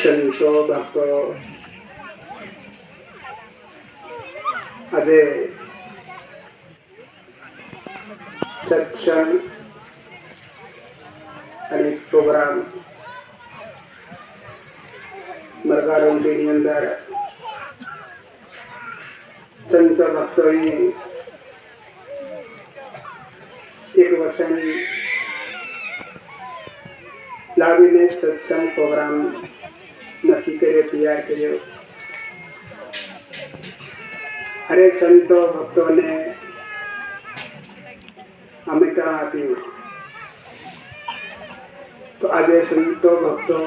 સંતો ભક્તો આજે સત્સંગ અને પ્રોગ્રામ મરઘાડુંડીની અંદર સંતો ભક્તોએ એક વસન લાવીને સત્સંગ પ્રોગ્રામ નક્કી કર્યો, તૈયાર કર્યો. અરે સંતો ભક્તોને આમંત્રણ આપ્યું. તો આજે સંતો ભક્તો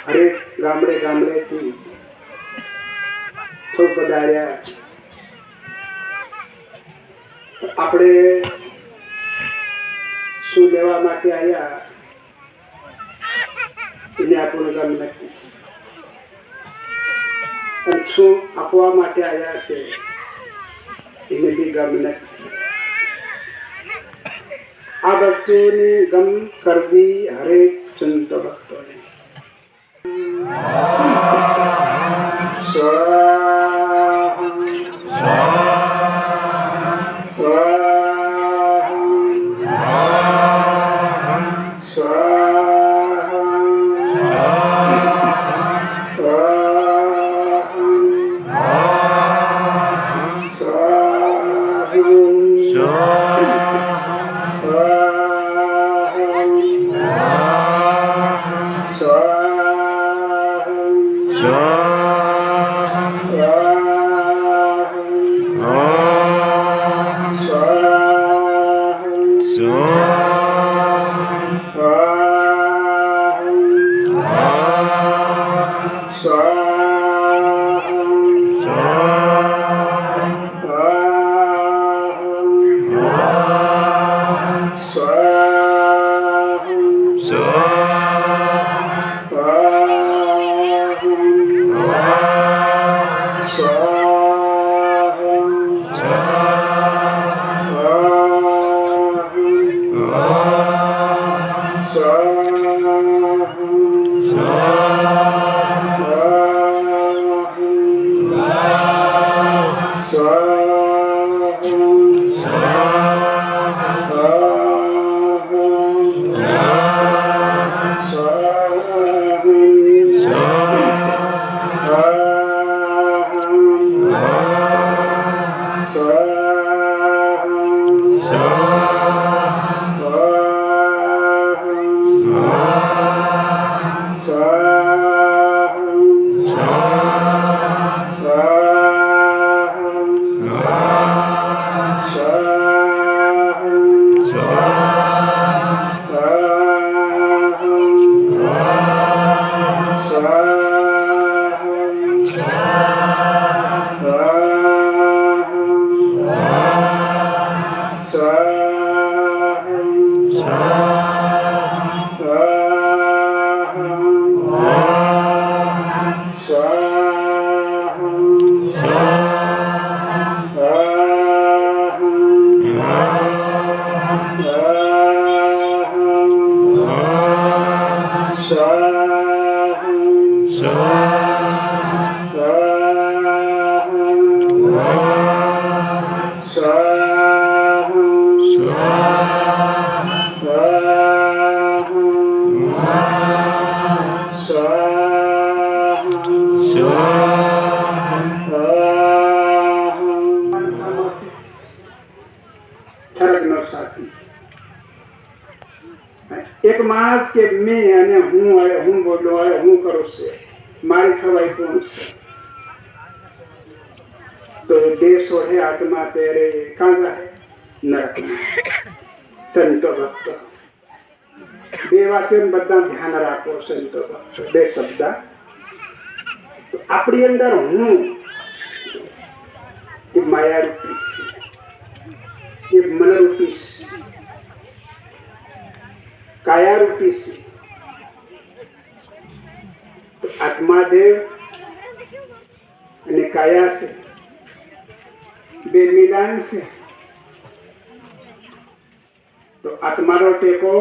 હરેક ગામડે ગામડેથી સૌ પધાર્યા. આપણે શું લેવા માટે આવ્યા એને આપણું ગમ નથી, અને શું આપવા માટે આવ્યા છે એને બી ગમ નથી. આ વસ્તુની ગમ કરવી હરેક સંત ભક્તોને. એક માણસ કે મેં અને હું બોલો હું કરું છું, મારી સવાઈ કોણ છે? તો દેશ ઓઢે આત્મા તેરે કાં જાય? નરકમાં. સંતો ભક્તો બે વાક્યો બધા ધ્યાન રાખો. સંતો ભક્તો બે શબ્દ. આપણી અંદર હું એ માયારૂપી છે, એ મનરૂપી છે, કાયારૂપી છે. તો આત્માદેવ અને કાયા છે, બે મિલાન છે. તો આત્માનો ટેકો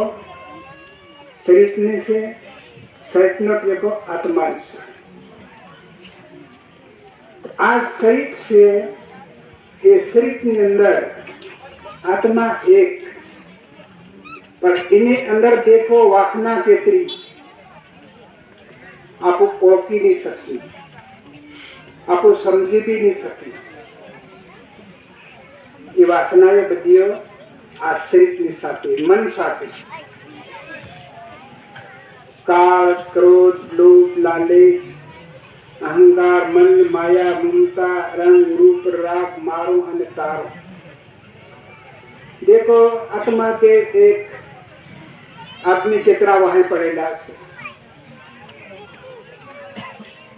શરીરને છે, શરીરનો ટેકો આત્મા છે. આ શરીર છે એ શરીરની અંદર આત્મા એક, પણ એની અંદર દેખો વાસના કેતરી આપો ઓળખી નહીં શકી, આપો સમજી બી નહીં શકી. એ વાસનાએ બધી આ શરીરની સાથે, મન સાથે, કાળ, ક્રોધ, લોભ, લાલચ, અહંકાર, મન, માયા, મમતા, રંગ, રૂપ, રાગ, મારો અને તારો. देखो आत्मा के एक आदमी कितना वहां पड़ेला છે.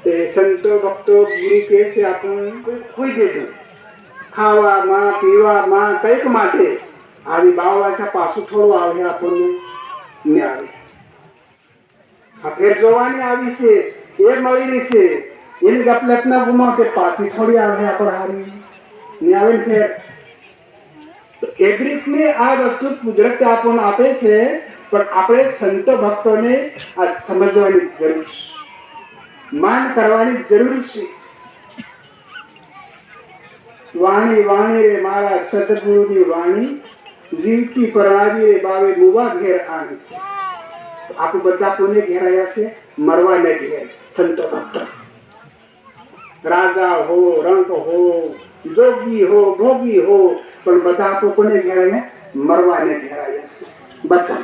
તે સંતો ભક્તો ગુરુ કહે છે આપણને ખોઈ દેજો ખાવામાં પીવામાં કંઈક માટે આવી બાવવાછા પાછું થોડું આવે આપણને ને આવે. આ ફેર જોવાની આવી છે એ મળેલી છે એની ગપલત ના ગુમાવતે પાછી થોડી આવે આપણે હારી ને આવે ને ફેર. એવી રીતની આ વસ્તુ કુદરત આપણને આપે છે, પણ આપણે સંતો ભક્તોને આ સમજવાની જરૂર છે, માન કરવાની જરૂર છે. વાણી વાણી રે મારા સદગુરુની વાણી, જીવતી પરણાવી રે બાવે મુવા ઘેર આણી. આપણે બધા કોને ઘેરાયા છે? મરવાને ઘેર. સંતો ભક્તો રાજા હો, રંક હો, જોગી હો, ભોગી હો, પણ બધા આપો કોને ઘેરાયા? મરવાને ઘેરાયા છે બધા.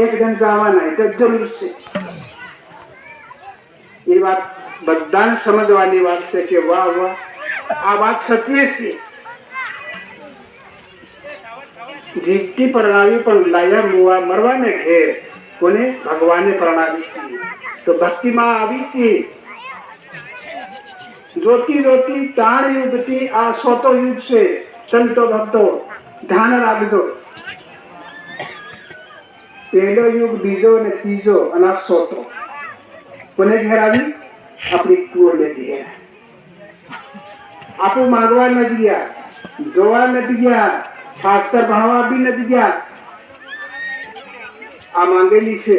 એક જણ જવાના તો જરૂર છે. એ વાત બધાને સમજવાની વાત છે કે વાહ વાહ આ વાત સત્ય છે. જીવતી પરણાવી પણ લાયા મુવા મરવાને ઘેર. કોને? ભગવાને પરણાવી છે. તો ભક્તિમાં આવી છે. જોતી જોતી તાણ યુગથી આ સોતો યુગ છે. સંતો ભક્તો ધ્યાન રાખજો. પહેલો યુગ, બીજો અને ત્રીજો અને આ સોતો કોને ઘેર આવી? આપણી કુળને ઘેર. આપણું માંગવા નથી ગયા, જોવા નથી ગયા, શાસ્ત્ર ભણવા બી નથી ગયા. આ માંગેલી છે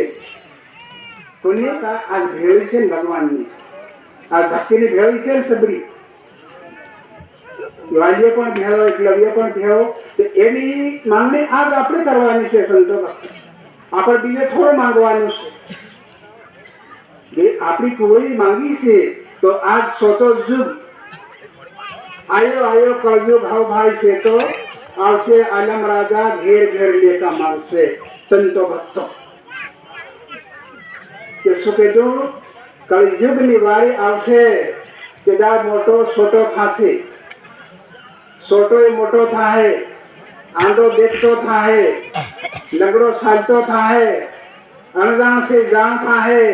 કોને? આ ભેળી છે ને ભગવાનની. આ ભક્તિની ભેળી છે ને સબરી. વાલીઓ પણ ભેળો, એકલવ્ય પણ ભેળો. એની માંગણી આજ આપણે કરવાની છે સંતો ભક્ત. આપણે બીજે થોડું માંગવાનું છે. જે આપણી કુળની માંગી છે તો આજ સોતો યુગ આયો કળયુગ ભાવ ભાઈ છે તો આવશે આલમ રાજા ઘેર ઘેર લેતા માંગશે. સંતો ભક્તો કે શું કીધું? કળયુગ ની વારી આવશે કે મોટો સોટો થાશે. સોટો એ મોટો થાય, આંધો દેખતો થાય, લંગડો ચાલતો થાય, અણજાણ છે જાણ થાય,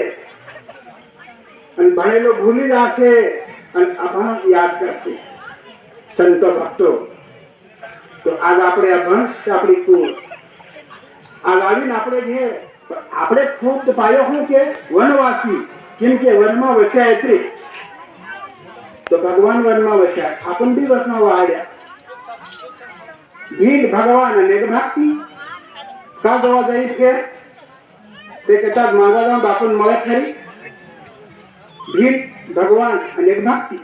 અને ભણેલો ભૂલી જશે અને અભણ યાદ કરશે. સંતો ભક્તો તો આજ આપણે અભણ આપણી કુળ આજ આવીને આપણે જે આપણે ખૂબ પાયો શું કે વનવાસી, કેમ કે વનમાં વસ્યા એટલે તો ભગવાન વનમાં વસ્યા, આપણને બી વનમાં વાળ્યા. ભીડ ભગવાન અને ભક્તિ કા જોવા જઈ કે તે કદાચ માંગા બાપન મળે ખરી. ભીડ ભગવાન અને ભક્તિ